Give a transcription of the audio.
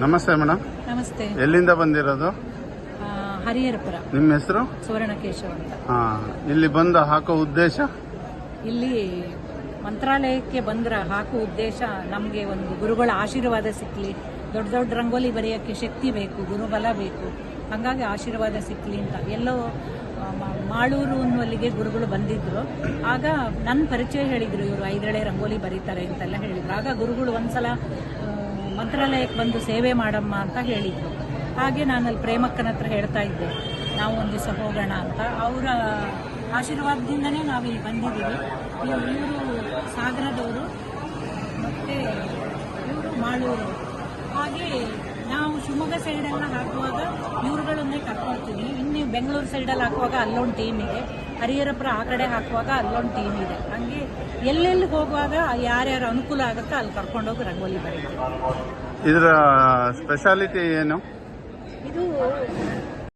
ನಮಸ್ತೆ ಮೇಡಮ್. ನಮಸ್ತೆ. ಎಲ್ಲಿಂದ ಬಂದಿರೋದು? ಹರಿಹರಪುರ. ನಿಮ್ಮ ಹೆಸರು? ಸುವರ್ಣಕೇಶವ ಅಂತ. ಇಲ್ಲಿ ಬಂದ ಹಾಕೋ ಉದ್ದೇಶ? ಇಲ್ಲಿ ಮಂತ್ರಾಲಯಕ್ಕೆ ಹಾಕೋ ಉದ್ದೇಶ ನಮಗೆ ಒಂದು ಗುರುಗಳ ಆಶೀರ್ವಾದ ಸಿಕ್ಕಲಿ, ದೊಡ್ಡ ದೊಡ್ಡ ರಂಗೋಲಿ ಬರೆಯೋಕ್ಕೆ ಶಕ್ತಿ ಬೇಕು, ಗುರುಬಲ ಬೇಕು, ಹಾಗಾಗಿ ಆಶೀರ್ವಾದ ಸಿಕ್ಕಲಿ ಅಂತ. ಎಲ್ಲೋ ಮಾಳೂರು ಅನ್ನುವಲ್ಲಿಗೆ ಗುರುಗಳು ಬಂದಿದ್ರು. ಆಗ ನನ್ನ ಪರಿಚಯ ಹೇಳಿದ್ರು, ಇವರು 5 ಎಳೆ ರಂಗೋಲಿ ಬರೀತಾರೆ ಅಂತೆಲ್ಲ ಹೇಳಿದ್ರು. ಆಗ ಗುರುಗಳು ಒಂದ್ಸಲ ಮಂತ್ರಾಲಯಕ್ಕೆ ಬಂದು ಸೇವೆ ಮಾಡಮ್ಮ ಅಂತ ಹೇಳಿದ್ರು. ಹಾಗೆ ನಾನು ಅಲ್ಲಿ ಪ್ರೇಮಕ್ಕನ ಹತ್ರ ಹೇಳ್ತಾ ಇದ್ದೆ, ನಾವು ಒಂದು ದಿವಸ ಹೋಗೋಣ ಅಂತ. ಅವರ ಆಶೀರ್ವಾದದಿಂದನೇ ನಾವು ಇಲ್ಲಿ ಬಂದಿದ್ದೀವಿ. ಇವರು ಸಾಗರದವರು ಮತ್ತು ಇವರು ಮಾಳೂರು. ಹಾಗೆ ನಾವು ಶಿವಮೊಗ್ಗ ಸೈಡೆಲ್ಲ ಹಾಕುವಾಗ ಇವ್ರುಗಳನ್ನೇ ಕರ್ಕೊಳ್ತೀವಿ. ಇನ್ನು ಬೆಂಗಳೂರು ಸೈಡಲ್ಲಿ ಹಾಕುವಾಗ ಅಲ್ಲೊಂದು ಟೀಮ್ ಇದೆ, ಹರಿಹರಪುರ ಆ ಕಡೆ ಹಾಕುವಾಗ ಅಲ್ಲೊಂದು ಟೀಮ್ ಇದೆ. ಹಂಗೆ ಎಲ್ಲೆಲ್ಲಿ ಹೋಗುವಾಗ ಯಾರ್ಯಾರು ಅನುಕೂಲ ಆಗುತ್ತೋ ಅಲ್ಲಿ ಕರ್ಕೊಂಡೋಗಿ ರಂಗೋಲಿ ಬರೀತೀವಿ. ಇದರ ಸ್ಪೆಷಾಲಿಟಿ ಏನು? ಇದು